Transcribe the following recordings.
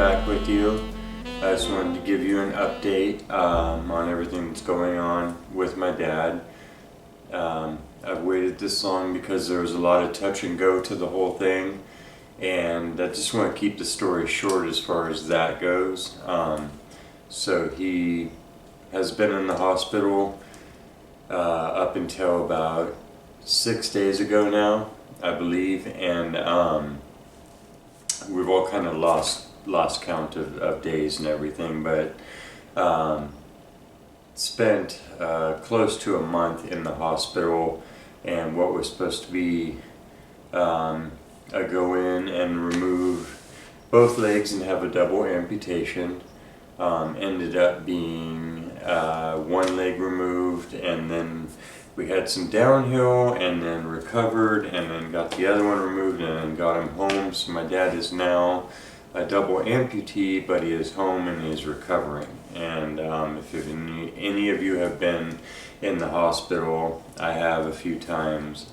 back with you. I just wanted to give you an update on everything that's going on with my dad. I've waited this long because there was a lot of touch and go to the whole thing, and I just want to keep the story short as far as that goes. So he has been in the hospital up until about 6 days ago now, I believe, and we've all kind of lost count of days and everything, but spent close to a month in the hospital, and what was supposed to be a go in and remove both legs and have a double amputation ended up being one leg removed, and then we had some downhill and then recovered and then got the other one removed and then got him home. So my dad is now a double amputee, but he is home and he is recovering. And if any of you have been in the hospital, I have a few times,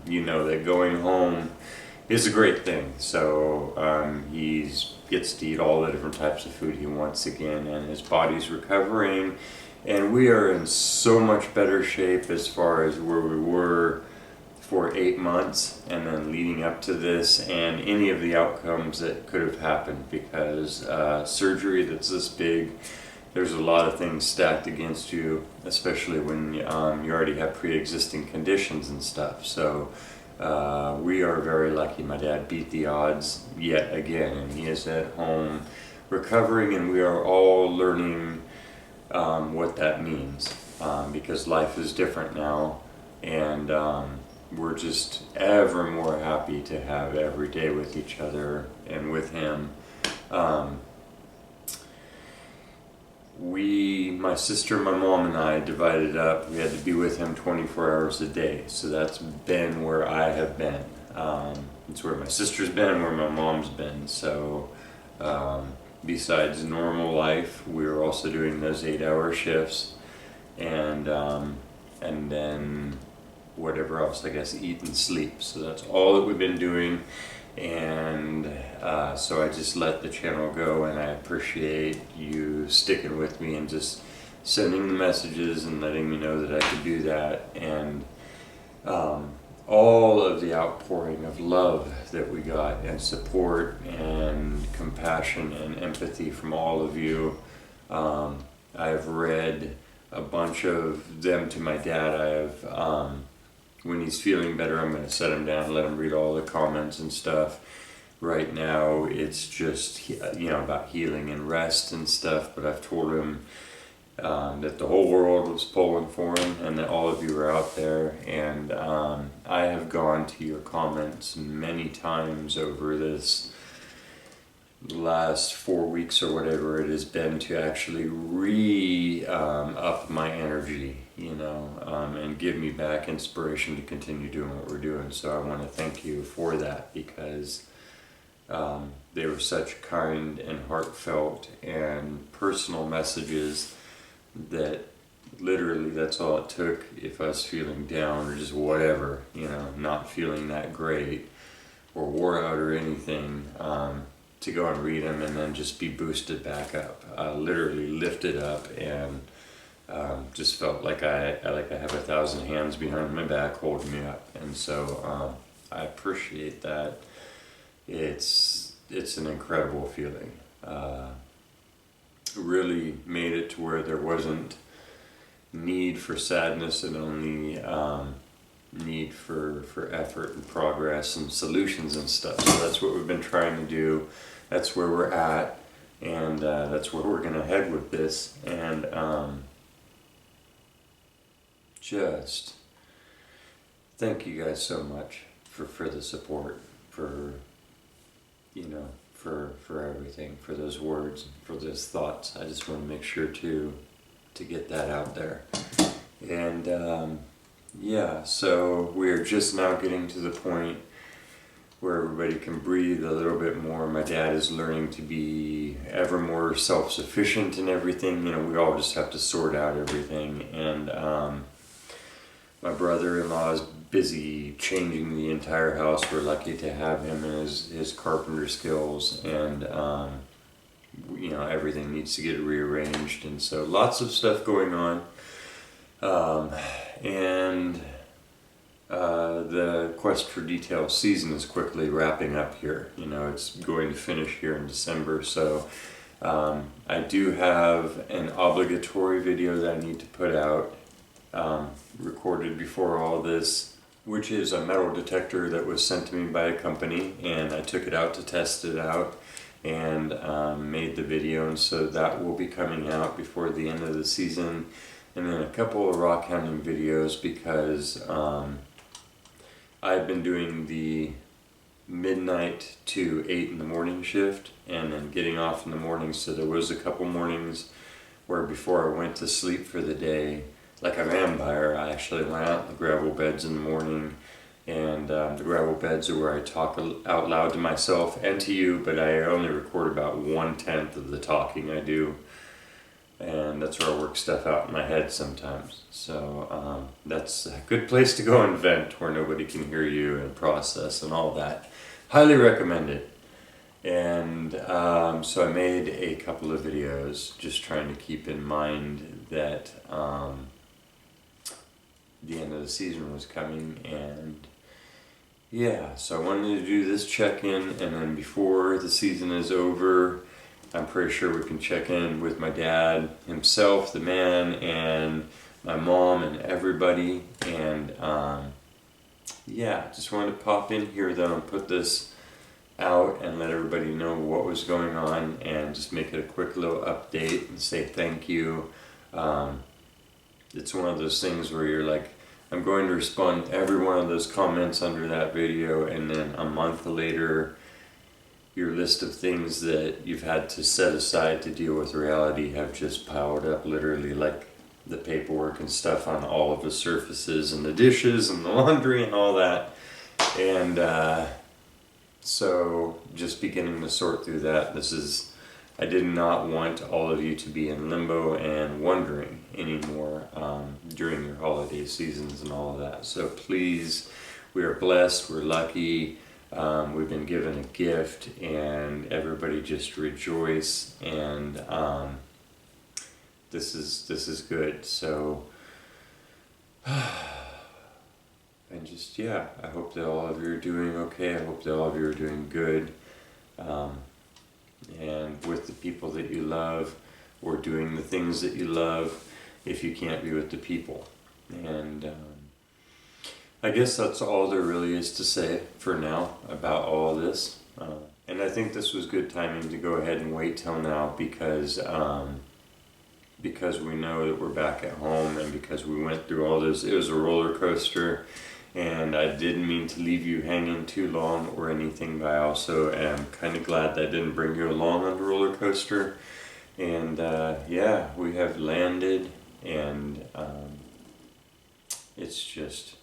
you know that going home is a great thing. So he gets to eat all the different types of food he wants again, and his body's recovering. And we are in so much better shape as far as where we were for 8 months and then leading up to this and any of the outcomes that could have happened, because surgery that's this big, there's a lot of things stacked against you, especially when you already have pre-existing conditions and stuff. So we are very lucky. My dad beat the odds yet again, and he is at home recovering, and we are all learning what that means, because life is different now, and we're just ever more happy to have every day with each other and with him. My sister, my mom, and I divided up. We had to be with him 24 hours a day, so that's been where I have been. It's where my sister's been, where my mom's been. So besides normal life, we were also doing those 8-hour shifts, and then whatever else, I guess, eat and sleep. So that's all that we've been doing, and so I just let the channel go, and I appreciate you sticking with me and just sending the messages and letting me know that I could do that, and all of the outpouring of love that we got, and support and compassion and empathy from all of you. I've read a bunch of them to my dad. I have, when he's feeling better, I'm going to set him down and let him read all the comments and stuff. Right now it's just, about healing and rest and stuff, but I've told him that the whole world was pulling for him and that all of you are out there. And I have gone to your comments many times over this last 4 weeks or whatever it has been to actually up my energy, and give me back inspiration to continue doing what we're doing. So I want to thank you for that, because they were such kind and heartfelt and personal messages that literally that's all it took. If I was feeling down or just whatever, not feeling that great or wore out or anything, to go and read them and then just be boosted back up, literally lifted up, and just felt like I have 1,000 hands behind my back holding me up. And so I appreciate that. It's an incredible feeling. Really made it to where there wasn't need for sadness and only need for effort and progress and solutions and stuff. So that's what we've been trying to do. That's where we're at, and that's where we're going to head with this. And just thank you guys so much for the support, for everything, for those words, for those thoughts. I just want to make sure to get that out there. And so we're just now getting to the point where everybody can breathe a little bit more. My dad is learning to be ever more self-sufficient in everything. We all just have to sort out everything. And my brother-in-law is busy changing the entire house. We're lucky to have him and his carpenter skills, and you know, everything needs to get rearranged, and so lots of stuff going on. And the Quest for Detail season is quickly wrapping up here. You know, it's going to finish here in December, so I do have an obligatory video that I need to put out, recorded before all this, which is a metal detector that was sent to me by a company, and I took it out to test it out and made the video, and so that will be coming out before the end of the season. And then a couple of rock hounding videos, because I've been doing the midnight to 8 in the morning shift and then getting off in the morning, so there was a couple mornings where before I went to sleep for the day, like a vampire, I actually went out in the gravel beds in the morning, and the gravel beds are where I talk out loud to myself and to you, but I only record about 1/10 of the talking I do, and that's where I work stuff out in my head sometimes. So that's a good place to go and vent, where nobody can hear you and process and all that. Highly recommend it. And so I made a couple of videos just trying to keep in mind that the end of the season was coming, and yeah, so I wanted to do this check-in, and then before the season is over, I'm pretty sure we can check in with my dad himself, the man, and my mom and everybody. And yeah, just wanted to pop in here though and put this out and let everybody know what was going on, and just make it a quick little update and say thank you. It's one of those things where you're like, I'm going to respond to every one of those comments under that video, and then a month later your list of things that you've had to set aside to deal with reality have just piled up, literally, like the paperwork and stuff on all of the surfaces and the dishes and the laundry and all that. And so just beginning to sort through that. I did not want all of you to be in limbo and wondering anymore during your holiday seasons and all of that. So please, we are blessed, we're lucky. We've been given a gift, and everybody just rejoice, and this is good. So and just, yeah, I hope that all of you are doing okay. I hope that all of you are doing good, and with the people that you love, or doing the things that you love if you can't be with the people. And I guess that's all there really is to say for now about all of this. And I think this was good timing to go ahead and wait till now, because we know that we're back at home, and because we went through all this. It was a roller coaster, and I didn't mean to leave you hanging too long or anything, but I also am kind of glad that I didn't bring you along on the roller coaster. And yeah, we have landed, and it's just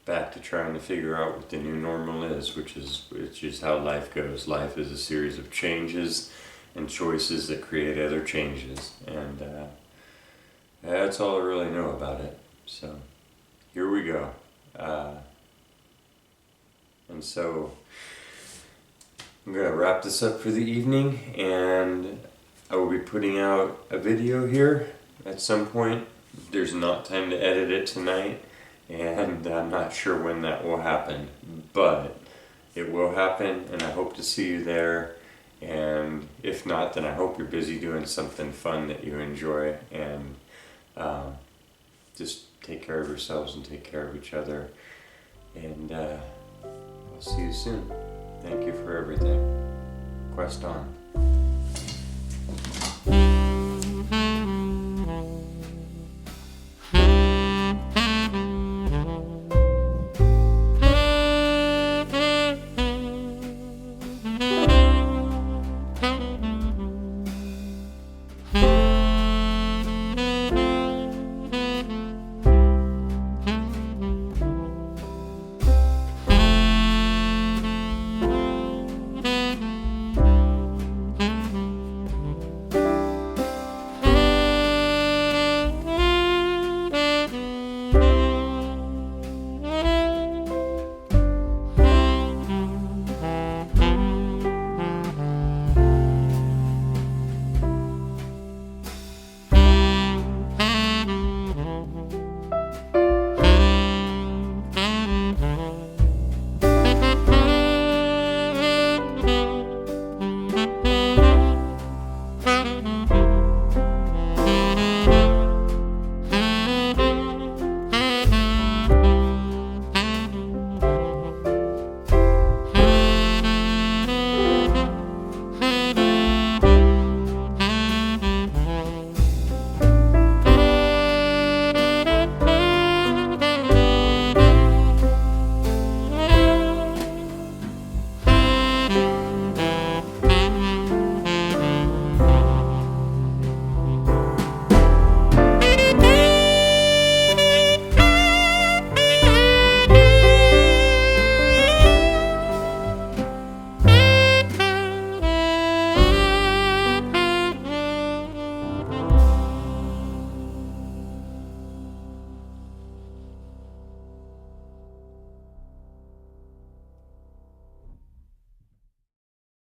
back to trying to figure out what the new normal is, which is how life goes. Life is a series of changes and choices that create other changes, and that's all I really know about it. So here we go. And so I'm gonna wrap this up for the evening, and I will be putting out a video here at some point. There's not time to edit it tonight, and I'm not sure when that will happen, but it will happen, and I hope to see you there. And if not, then I hope you're busy doing something fun that you enjoy, and just take care of yourselves and take care of each other. And I'll see you soon. Thank you for everything. Quest on.